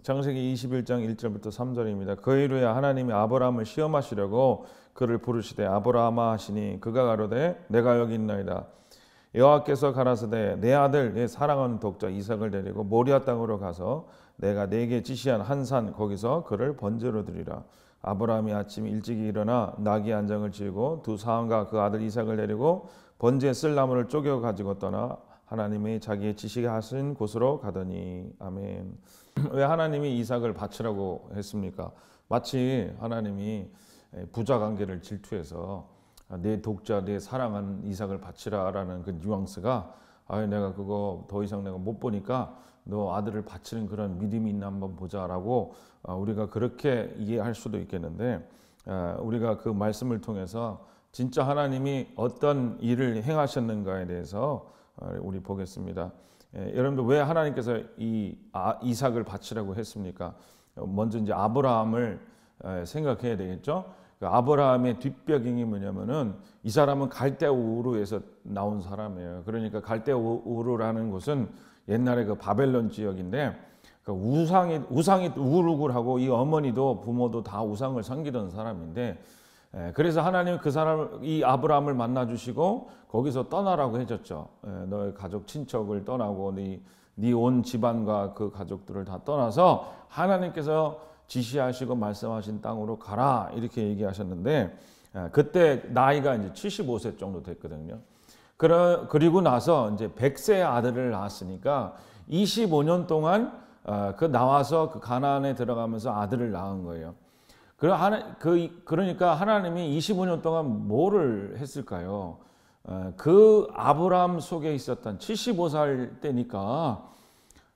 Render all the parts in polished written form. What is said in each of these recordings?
창세기 21장 1절부터 3절입니다. 그 이후에 하나님이 아브라함을 시험하시려고 그를 부르시되 아브라함아 하시니 그가 가로되 내가 여기 있나이다. 여호와께서 가라사대 내 아들 내 사랑하는 독자 이삭을 데리고 모리아 땅으로 가서 내가 네게 지시한 한 산 거기서 그를 번제로 드리라. 아브라함이 아침 일찍이 일어나 나귀 안장을 지고 두 사람과 그 아들 이삭을 데리고 번제에 쓸 나무를 쪼개 가지고 떠나 하나님이 자기의 지시하신 곳으로 가더니. 아멘. 왜 하나님이 이삭을 바치라고 했습니까? 마치 하나님이 부자 관계를 질투해서 내 독자 내 사랑하는 이삭을 바치라라는 그 뉘앙스가 내가 그거 더 이상 내가 못 보니까 너 아들을 바치는 그런 믿음이 있나 한번 보자라고 우리가 그렇게 이해할 수도 있겠는데, 우리가 그 말씀을 통해서 진짜 하나님이 어떤 일을 행하셨는가에 대해서 우리 보겠습니다. 여러분들 왜 하나님께서 이삭을 바치라고 했습니까? 먼저 이제 아브라함을 생각해야 되겠죠. 아브라함의 뒷배경이 뭐냐면은 이 사람은 갈대 우르에서 나온 사람이에요. 그러니까 갈대 우르라는 곳은 옛날에 그 바벨론 지역인데 그 우상이 우르굴하고 이 어머니도 부모도 다 우상을 섬기던 사람인데, 그래서 하나님은 그 사람 이 아브라함을 만나 주시고 거기서 떠나라고 해줬죠. 너의 가족 친척을 떠나고 네 온 집안과 그 가족들을 다 떠나서 하나님께서 지시하시고 말씀하신 땅으로 가라 이렇게 얘기하셨는데, 그때 나이가 이제 75세 정도 됐거든요. 그리고 나서 이제 100세의 아들을 낳았으니까 25년 동안 그 나와서 그 가나안에 들어가면서 아들을 낳은 거예요. 그러니까 하나님이 25년 동안 뭐를 했을까요? 그 아브라함 속에 있었던 75살 때니까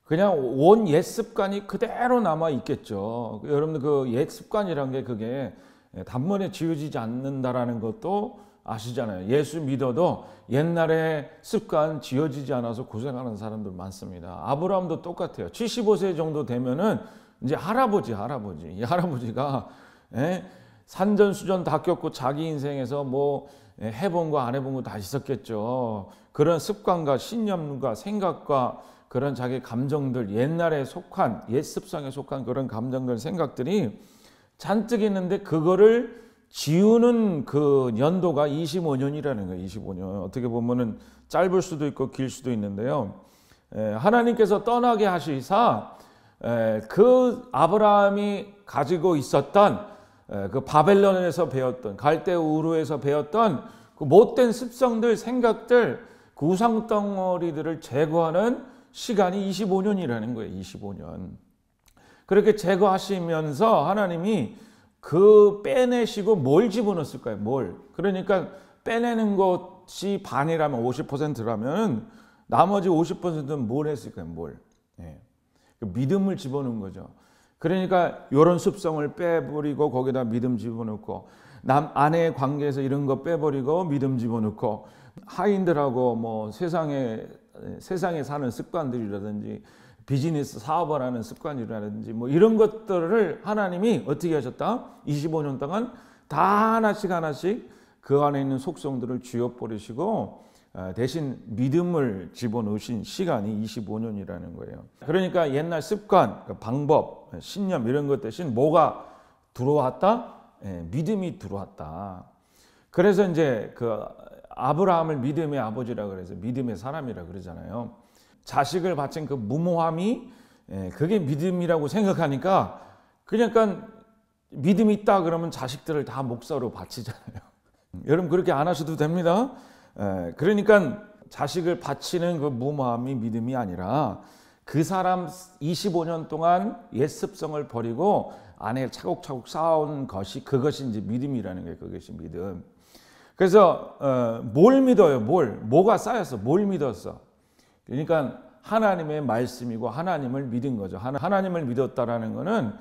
그냥 온 옛 습관이 그대로 남아 있겠죠. 여러분들 그 옛 습관이란 게 그게 단번에 지워지지 않는다라는 것도 아시잖아요. 예수 믿어도 옛날에 습관 지워지지 않아서 고생하는 사람들 많습니다. 아브라함도 똑같아요. 75세 정도 되면은 이제 할아버지. 이 할아버지가 산전수전 다 겪고 자기 인생에서 뭐 해본 거 안 해본 거 다 있었겠죠. 그런 습관과 신념과 생각과 그런 자기 감정들, 옛날에 속한 옛 습성에 속한 그런 감정들, 생각들이 잔뜩 있는데 그거를 지우는 그 연도가 25년이라는 거예요. 25년. 어떻게 보면은 짧을 수도 있고 길 수도 있는데요. 하나님께서 떠나게 하시사 그 아브라함이 가지고 있었던 그 바벨론에서 배웠던 갈대 우르에서 배웠던 그 못된 습성들, 생각들, 그 우상 덩어리들을 제거하는 시간이 25년이라는 거예요. 25년. 그렇게 제거하시면서 하나님이 그 빼내시고 뭘 집어넣었을까요? 뭘? 그러니까 빼내는 것이 반이라면 50%라면 나머지 50%는 뭘 했을까요? 뭘? 믿음을 집어넣은 거죠. 그러니까 이런 습성을 빼버리고 거기다 믿음 집어넣고, 아내의 관계에서 이런 거 빼버리고 믿음 집어넣고, 하인들하고 뭐 세상에 사는 습관들이라든지 비즈니스 사업을 하는 습관이라든지 뭐 이런 것들을 하나님이 어떻게 하셨다? 25년 동안 다 하나씩 그 안에 있는 속성들을 쥐어버리시고 대신 믿음을 집어넣으신 시간이 25년이라는 거예요. 그러니까 옛날 습관, 방법, 신념 이런 것 대신 뭐가 들어왔다? 믿음이 들어왔다. 그래서 이제 그 아브라함을 믿음의 아버지라 그래서 믿음의 사람이라 그러잖아요. 자식을 바친 그 무모함이 그게 믿음이라고 생각하니까 그러니까 믿음이 있다 그러면 자식들을 다 목사로 바치잖아요. 여러분 그렇게 안 하셔도 됩니다. 그러니까 자식을 바치는 그 무모함이 믿음이 아니라 그 사람 25년 동안 옛 습성을 버리고 안에 차곡차곡 쌓아온 것이 그것이 이제 믿음이라는 거예요. 그것이 믿음. 그래서 뭘 믿어요? 뭐가 쌓였어? 뭘 믿었어? 그러니까 하나님의 말씀이고 하나님을 믿은 거죠. 하나님을 믿었다라는 거는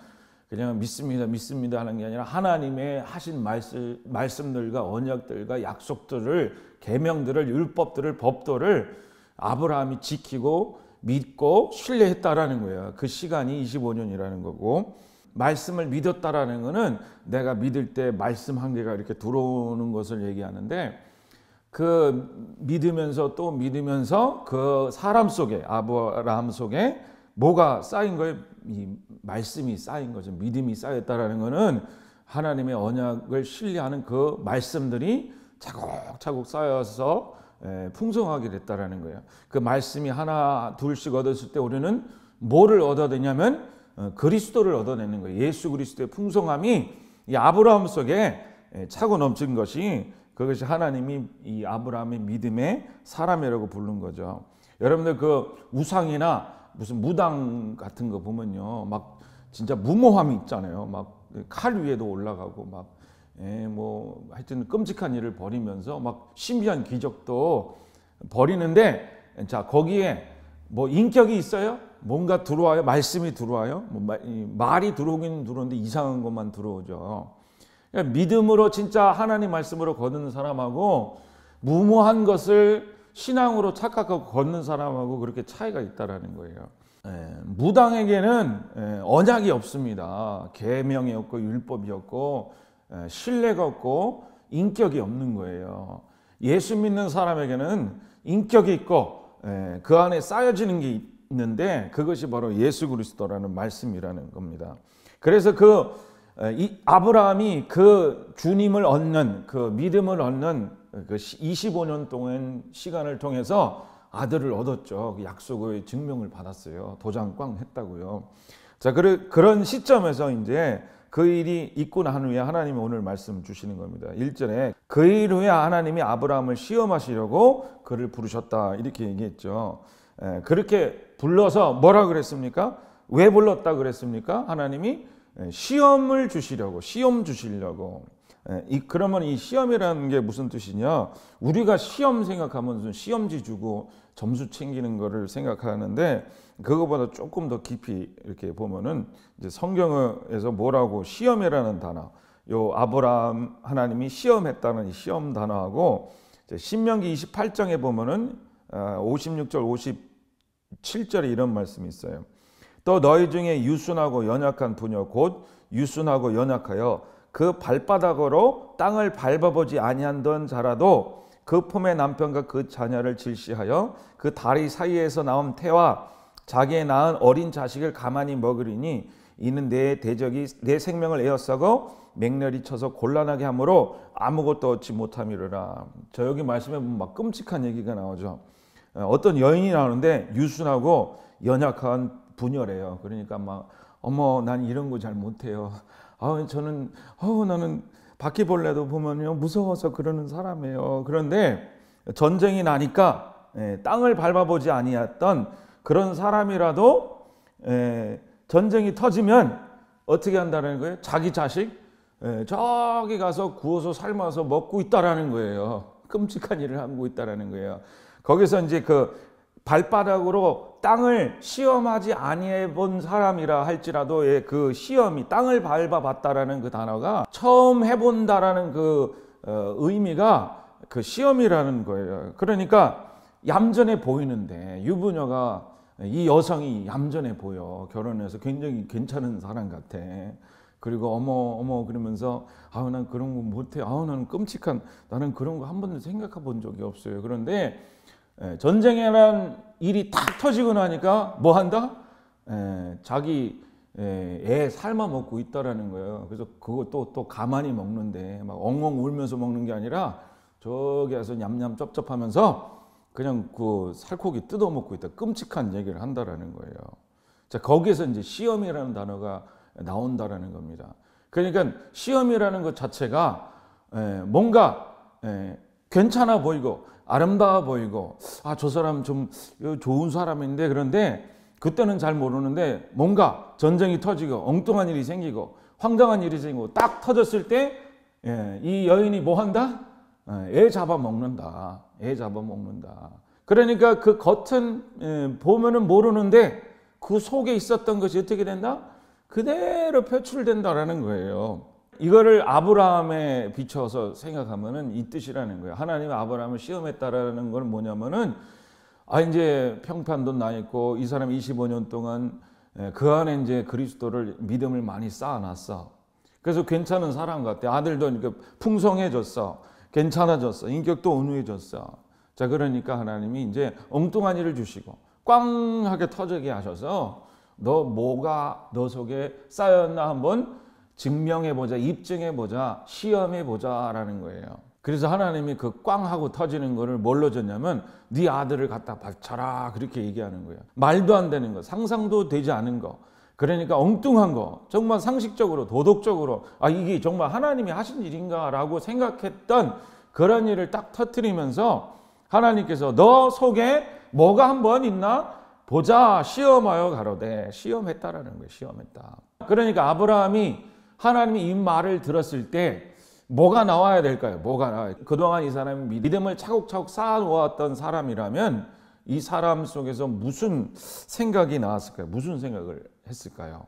그냥 믿습니다 하는 게 아니라 하나님의 하신 말씀들과 언약들과 약속들을, 계명들을, 율법들을, 법도를 아브라함이 지키고 믿고 신뢰했다라는 거예요. 그 시간이 25년이라는 거고, 말씀을 믿었다라는 거는 내가 믿을 때 말씀 한계가 이렇게 들어오는 것을 얘기하는데, 그 믿으면서 또 믿으면서 그 사람 속에, 아브라함 속에 뭐가 쌓인 거예요? 이 말씀이 쌓인 거죠. 믿음이 쌓였다라는 거는 하나님의 언약을 신뢰하는 그 말씀들이 차곡차곡 쌓여서 풍성하게 됐다라는 거예요. 그 말씀이 하나 둘씩 얻었을 때 우리는 뭐를 얻어내냐면 그리스도를 얻어내는 거예요. 예수 그리스도의 풍성함이 이 아브라함 속에 차고 넘친 것이, 그것이 하나님이 이 아브라함의 믿음의 사람이라고 부른 거죠. 여러분들 그 우상이나 무슨 무당 같은 거 보면요, 막 진짜 무모함이 있잖아요. 막 칼 위에도 올라가고 막 뭐 하여튼 끔찍한 일을 벌이면서 막 신비한 기적도 벌이는데, 자 거기에 뭐 인격이 있어요? 뭔가 들어와요? 말씀이 들어와요? 뭐 말이 들어오긴 들어오는데 이상한 것만 들어오죠. 그러니까 믿음으로 진짜 하나님 말씀으로 걷는 사람하고 무모한 것을 신앙으로 착각하고 걷는 사람하고 그렇게 차이가 있다라는 거예요. 무당에게는 언약이 없습니다. 계명이 없고 율법이 없고 신뢰가 없고 인격이 없는 거예요. 예수 믿는 사람에게는 인격이 있고 그 안에 쌓여지는 게 있는데, 그것이 바로 예수 그리스도라는 말씀이라는 겁니다. 그래서 이 아브라함이 그 주님을 얻는, 그 믿음을 얻는 그 25년 동안 시간을 통해서 아들을 얻었죠. 그 약속의 증명을 받았어요. 도장 꽝 했다고요. 자, 그런 시점에서 이제 그 일이 있고 난 후에 하나님이 오늘 말씀 주시는 겁니다. 1절에 그 일 후에 하나님이 아브라함을 시험하시려고 그를 부르셨다, 이렇게 얘기했죠. 그렇게 불러서 뭐라 그랬습니까? 왜 불렀다 그랬습니까? 하나님이 시험을 주시려고, 시험 주시려고. 그러면 이 시험이라는 게 무슨 뜻이냐? 우리가 시험 생각하면 무슨 시험지 주고 점수 챙기는 거를 생각하는데, 그거보다 조금 더 깊이 이렇게 보면은 이제 성경에서 뭐라고 시험이라는 단어, 요 아브라함 하나님이 시험했다는 이 시험 단어하고 신명기 28장에 보면은 56절 57절에 이런 말씀이 있어요. 또 너희 중에 유순하고 연약한 부녀 곧 유순하고 연약하여 그 발바닥으로 땅을 밟아보지 아니한던 자라도 그 품의 남편과 그 자녀를 질시하여 그 다리 사이에서 나온 태와 자기의 낳은 어린 자식을 가만히 먹으리니 이는 내 대적이 내 생명을 에워싸고 맹렬히 쳐서 곤란하게 하므로 아무것도 얻지 못함이로라. 저 여기 말씀에 보면 막 끔찍한 얘기가 나오죠. 어떤 여인이 나오는데 유순하고 연약한 부녀래요. 그러니까 막 어머 난 이런 거 잘 못해요. 나는 바퀴벌레도 보면요 무서워서 그러는 사람이에요. 그런데 전쟁이 나니까 땅을 밟아보지 아니했던 그런 사람이라도 전쟁이 터지면 어떻게 한다는 거예요? 자기 자식 저기 가서 구워서 삶아서 먹고 있다라는 거예요. 끔찍한 일을 하고 있다라는 거예요. 거기서 이제 그 발바닥으로 땅을 시험하지 아니해 본 사람이라 할지라도 그 시험이 땅을 밟아봤다라는 그 단어가 처음 해본다라는 그 의미가 그 시험이라는 거예요. 그러니까 얌전해 보이는데 유부녀가 이 여성이 얌전해 보여. 결혼해서 굉장히 괜찮은 사람 같아. 그리고 어머 그러면서 난 그런 거 못해. 나는 끔찍한, 나는 그런 거 한 번도 생각해 본 적이 없어요. 그런데 전쟁이라는 일이 탁 터지고 나니까 뭐 한다? 자기 애 삶아 먹고 있다라는 거예요. 그래서 그거 또 가만히 먹는데 막 엉엉 울면서 먹는 게 아니라 저기 가서 냠냠 쩝쩝하면서 그냥 그 살코기 뜯어 먹고 있다. 끔찍한 얘기를 한다라는 거예요. 자, 거기에서 이제 시험이라는 단어가 나온다라는 겁니다. 그러니까 시험이라는 것 자체가 뭔가 괜찮아 보이고 아름다워 보이고 저 사람 좀 좋은 사람인데, 그런데 그때는 잘 모르는데 뭔가 전쟁이 터지고 엉뚱한 일이 생기고 황당한 일이 생기고 딱 터졌을 때 이 여인이 뭐 한다? 애 잡아먹는다. 애 잡아먹는다. 그러니까 그 겉은 보면은 모르는데 그 속에 있었던 것이 어떻게 된다? 그대로 표출된다라는 거예요. 이거를 아브라함에 비춰서 생각하면은 이 뜻이라는 거예요. 하나님이 아브라함을 시험했다라는 건 뭐냐면은 이제 평판도 나 있고 이 사람 25년 동안 그 안에 이제 그리스도를 믿음을 많이 쌓아놨어. 그래서 괜찮은 사람 같아. 아들도 이렇게 풍성해졌어. 괜찮아졌어. 인격도 온유해졌어. 자, 그러니까 하나님이 이제 엉뚱한 일을 주시고 꽝하게 터지게 하셔서 너 뭐가 너 속에 쌓였나 한번 증명해보자, 입증해보자, 시험해보자라는 거예요. 그래서 하나님이 그 꽝 하고 터지는 거를 뭘로 줬냐면 네 아들을 갖다 바쳐라 그렇게 얘기하는 거예요. 말도 안 되는 거, 상상도 되지 않은 거, 그러니까 엉뚱한 거, 정말 상식적으로 도덕적으로 이게 정말 하나님이 하신 일인가 라고 생각했던 그런 일을 딱 터뜨리면서 하나님께서 너 속에 뭐가 한번 있나 보자 시험하여 가로되, 시험했다라는 거예요. 시험했다. 그러니까 아브라함이 하나님이 이 말을 들었을 때 뭐가 나와야 될까요? 뭐가 나와야 돼요? 그동안 이 사람이 믿음을 차곡차곡 쌓아놓았던 사람이라면 이 사람 속에서 무슨 생각이 나왔을까요? 무슨 생각을 했을까요?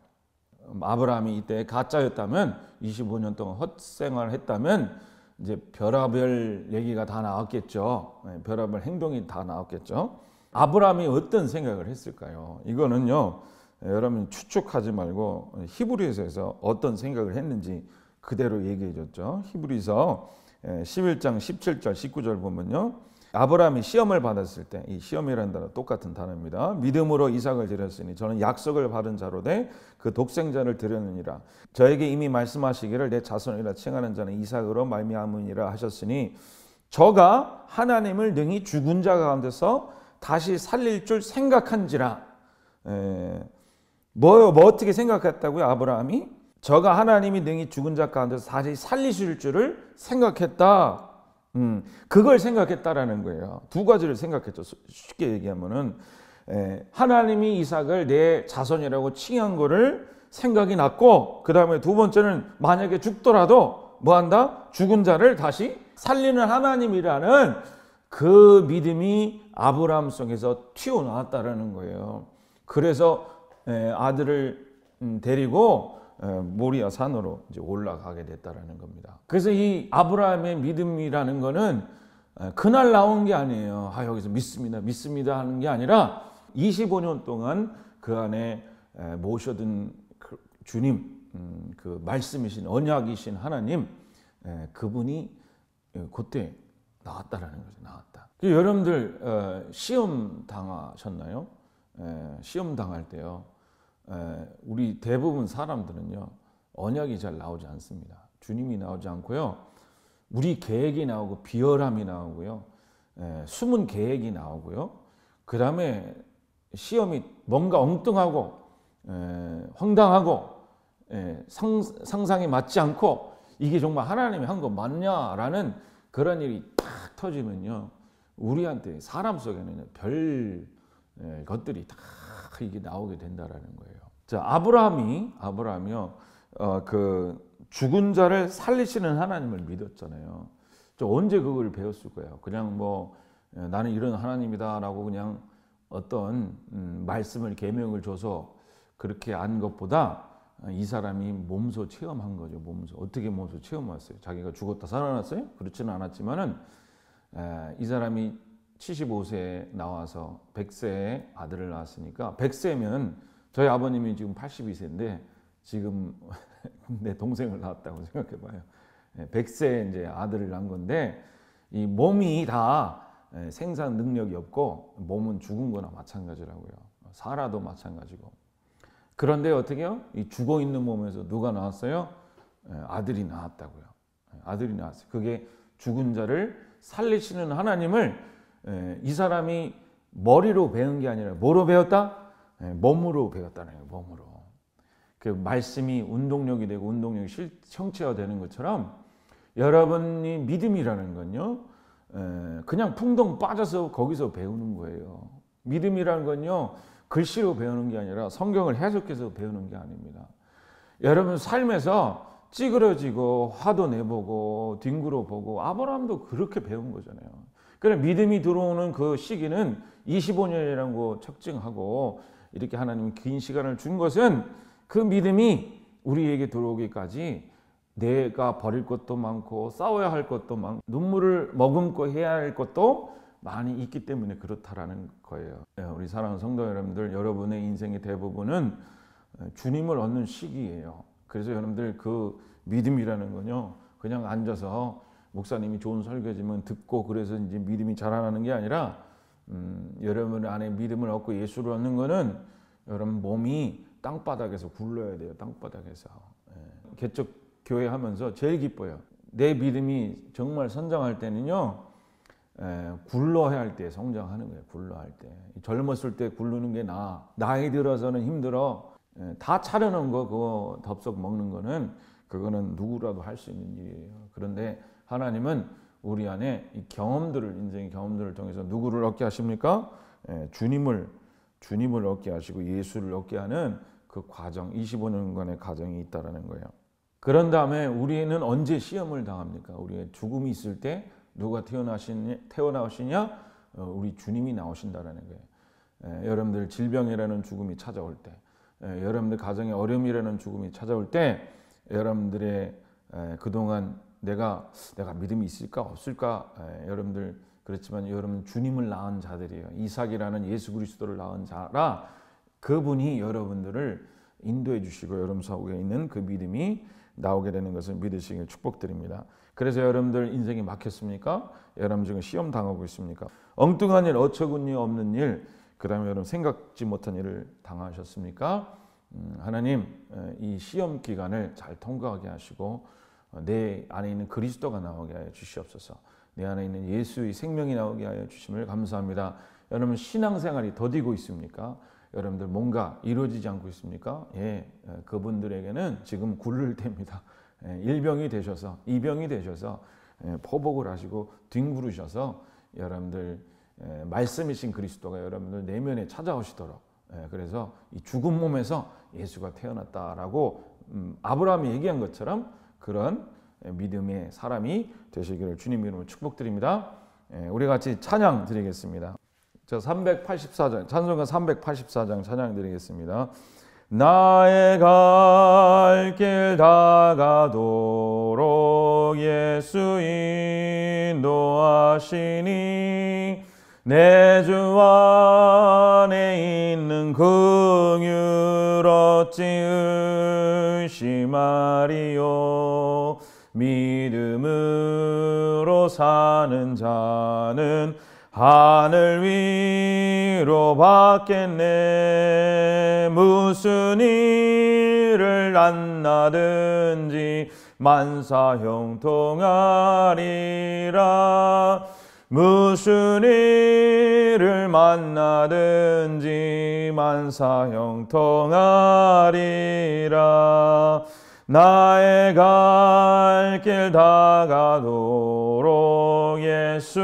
아브라함이 이때 가짜였다면, 25년 동안 헛생활을 했다면 이제 별의별 얘기가 다 나왔겠죠. 별의별 행동이 다 나왔겠죠. 아브라함이 어떤 생각을 했을까요? 이거는요, 여러분 추측하지 말고 히브리서에서 어떤 생각을 했는지 그대로 얘기해 줬죠. 히브리서 11장 17절 19절 보면요, 아브라함이 시험을 받았을 때, 이 시험이라는 단어 똑같은 단어입니다. 믿음으로 이삭을 드렸으니 저는 약속을 받은 자로되 그 독생자를 드렸느니라. 저에게 이미 말씀하시기를 내 자손이라 칭하는 자는 이삭으로 말미암으니라 하셨으니 저가 하나님을 능히 죽은 자 가운데서 다시 살릴 줄 생각한지라. 뭐 어떻게 생각했다고요? 아브라함이 저가 하나님이 능히 죽은 자 가운데서 다시 살리실 줄을 생각했다. 그걸 생각했다라는 거예요. 두 가지를 생각했죠. 쉽게 얘기하면은 하나님이 이삭을 내 자손이라고 칭한 거를 생각이 났고, 그 다음에 두 번째는 만약에 죽더라도 뭐 한다? 죽은 자를 다시 살리는 하나님이라는 그 믿음이 아브라함 속에서 튀어나왔다라는 거예요. 그래서 아들을 데리고 모리아 산으로 이제 올라가게 됐다라는 겁니다. 그래서 이 아브라함의 믿음이라는 거는 그날 나온 게 아니에요. 여기서 믿습니다 하는 게 아니라 25년 동안 그 안에 모셔둔 그 주님, 그 말씀이신 언약이신 하나님, 그분이 그때 나왔다라는 거죠. 나왔다. 여러분들 시험 당하셨나요? 시험 당할 때요, 우리 대부분 사람들은요, 언약이 잘 나오지 않습니다. 주님이 나오지 않고요, 우리 계획이 나오고 비열함이 나오고요, 숨은 계획이 나오고요, 그 다음에 시험이 뭔가 엉뚱하고 황당하고 상상이 맞지 않고 이게 정말 하나님이 한 거 맞냐라는 그런 일이 탁 터지면요, 우리한테 사람 속에는 별 것들이 다 이게 나오게 된다라는 거예요. 자, 아브라함이요, 그 죽은 자를 살리시는 하나님을 믿었잖아요. 언제 그걸 배웠을 거예요? 그냥 뭐 나는 이런 하나님이다라고 그냥 어떤 말씀을 계명을 줘서 그렇게 안 것보다 이 사람이 몸소 체험한 거죠. 몸소 어떻게 몸소 체험했어요? 자기가 죽었다 살아났어요? 그렇지는 않았지만은 이 사람이 75세에 나와서 100세에 아들을 낳았으니까, 100세면 저희 아버님이 지금 82세인데 지금 내 동생을 낳았다고 생각해봐요. 100세에 이제 아들을 낳은 건데 이 몸이 다 생산 능력이 없고 몸은 죽은 거나 마찬가지라고요. 살아도 마찬가지고. 그런데 어떻게요? 이 죽어 있는 몸에서 누가 나왔어요? 아들이 나왔다고요. 아들이 나왔어요. 그게 죽은 자를 살리시는 하나님을 이 사람이 머리로 배운 게 아니라 뭐로 배웠다? 몸으로 배웠다는 거예요. 몸으로. 그 말씀이 운동력이 되고 운동력이 성취화되는 것처럼 여러분이 믿음이라는 건요, 그냥 풍덩 빠져서 거기서 배우는 거예요. 믿음이라는 건요, 글씨로 배우는 게 아니라 성경을 해석해서 배우는 게 아닙니다. 여러분 삶에서 찌그러지고 화도 내보고 뒹굴어 보고 아브라함도 그렇게 배운 거잖아요. 그래, 믿음이 들어오는 그 시기는 25년이라고 측정하고 이렇게 하나님이 긴 시간을 준 것은 그 믿음이 우리에게 들어오기까지 내가 버릴 것도 많고 싸워야 할 것도 많고 눈물을 머금고 해야 할 것도 많이 있기 때문에 그렇다라는 거예요. 우리 사랑하는 성도 여러분들, 여러분의 인생의 대부분은 주님을 얻는 시기예요. 그래서 여러분들 그 믿음이라는 건요, 그냥 앉아서 목사님이 좋은 설교지만 듣고 그래서 이제 믿음이 자라나는 게 아니라 여러분 안에 믿음을 얻고 예수를 얻는 거는 여러분 몸이 땅바닥에서 굴러야 돼요. 땅바닥에서. 개척 교회 하면서 제일 기뻐요. 내 믿음이 정말 성장할 때는요, 굴러야 할 때 성장하는 거예요. 굴러할 때. 젊었을 때 굴르는 게 나이 들어서는 힘들어. 다 차려놓은 거 그거 덥석 먹는 거는 그거는 누구라도 할 수 있는 일이에요. 그런데 하나님은 우리 안에 이 경험들을, 인생의 경험들을 통해서 누구를 얻게 하십니까? 주님을 얻게 하시고 예수를 얻게 하는 그 과정, 25년간의 과정이 있다라는 거예요. 그런 다음에 우리는 언제 시험을 당합니까? 우리의 죽음이 있을 때 누가 태어나시냐? 우리 주님이 나오신다라는 거예요. 여러분들 질병이라는 죽음이 찾아올 때, 여러분들 가정의 어려움이라는 죽음이 찾아올 때, 여러분들의 그동안 내가 믿음이 있을까 없을까, 여러분들 그렇지만 여러분 주님을 낳은 자들이에요. 이삭이라는 예수 그리스도를 낳은 자라 그분이 여러분들을 인도해 주시고 여러분 속에 있는 그 믿음이 나오게 되는 것을 믿으시길 축복드립니다. 그래서 여러분들 인생이 막혔습니까? 여러분 지금 시험 당하고 있습니까? 엉뚱한 일, 어처구니 없는 일, 그 다음에 여러분 생각지 못한 일을 당하셨습니까? 하나님 이 시험 기간을 잘 통과하게 하시고 내 안에 있는 그리스도가 나오게 하여 주시옵소서. 내 안에 있는 예수의 생명이 나오게 하여 주심을 감사합니다. 여러분 신앙생활이 더디고 있습니까? 여러분들 뭔가 이루어지지 않고 있습니까? 그분들에게는 지금 굴를 때입니다. 1병이 되셔서 2병이 되셔서 포복을 하시고 뒹구르셔서 여러분들 말씀이신 그리스도가 여러분들 내면에 찾아오시도록, 그래서 이 죽은 몸에서 예수가 태어났다라고 아브라함이 얘기한 것처럼 그런 믿음의 사람이 되시기를 주님 이름으로 축복드립니다. 우리 같이 찬양 드리겠습니다. 저 384장 찬송가 384장 찬양 드리겠습니다. 나의 갈 길 다가도록 예수 인도하시니 내 주 안에 있는 긍휼 어찌 의심하리요. 믿음으로 사는 자는 하늘 위로 받겠네. 무슨 일을 만나든지 만사 형통하리라. 무슨 일을 만나든지 만사 형통하리라. 나의 갈 길 다가도록 예수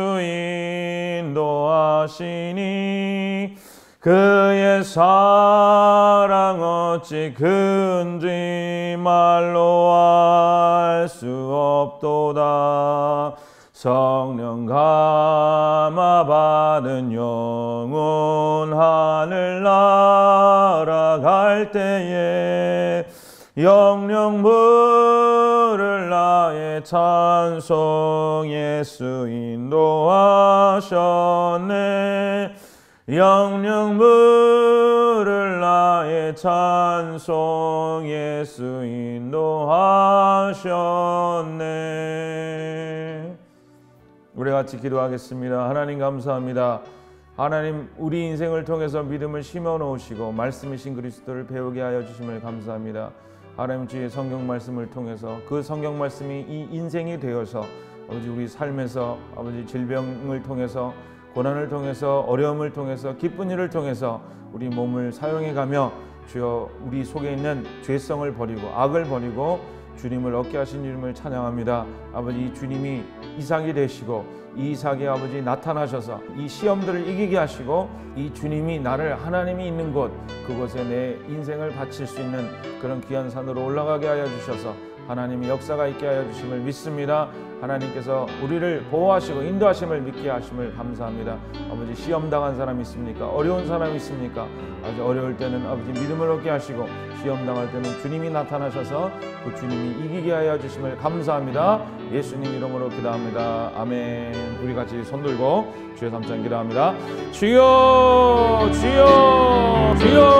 인도하시니 그의 사랑 어찌 큰지 말로 알 수 없도다. 성령 감화 받은 영혼 하늘 날아갈 때에 영영 부를 나의 찬송 예수 인도하셨네. 영영 부를 나의 찬송 예수 인도하셨네. 우리 같이 기도하겠습니다. 하나님 감사합니다. 하나님 우리 인생을 통해서 믿음을 심어놓으시고 말씀이신 그리스도를 배우게 하여 주심을 감사합니다. 하나님 주의 성경 말씀을 통해서 그 성경 말씀이 이 인생이 되어서 아버지 우리 삶에서 아버지 질병을 통해서 고난을 통해서 어려움을 통해서 기쁜 일을 통해서 우리 몸을 사용해가며 주여 우리 속에 있는 죄성을 버리고 악을 버리고 주님을 얻게 하신 이름을 찬양합니다. 아버지 주님이 이삭이 되시고 이 이삭이 아버지 나타나셔서 이 시험들을 이기게 하시고 이 주님이 나를 하나님이 있는 곳 그곳에 내 인생을 바칠 수 있는 그런 귀한 산으로 올라가게 하여 주셔서 하나님이 역사가 있게 하여 주심을 믿습니다. 하나님께서 우리를 보호하시고 인도하심을 믿게 하심을 감사합니다. 아버지 시험 당한 사람 있습니까? 어려운 사람 있습니까? 아주 어려울 때는 아버지 믿음을 얻게 하시고 시험 당할 때는 주님이 나타나셔서 그 주님이 이기게 하여 주심을 감사합니다. 예수님 이름으로 기도합니다. 아멘. 우리 같이 손 들고 주여 삼창 기도합니다. 주여 주여 주여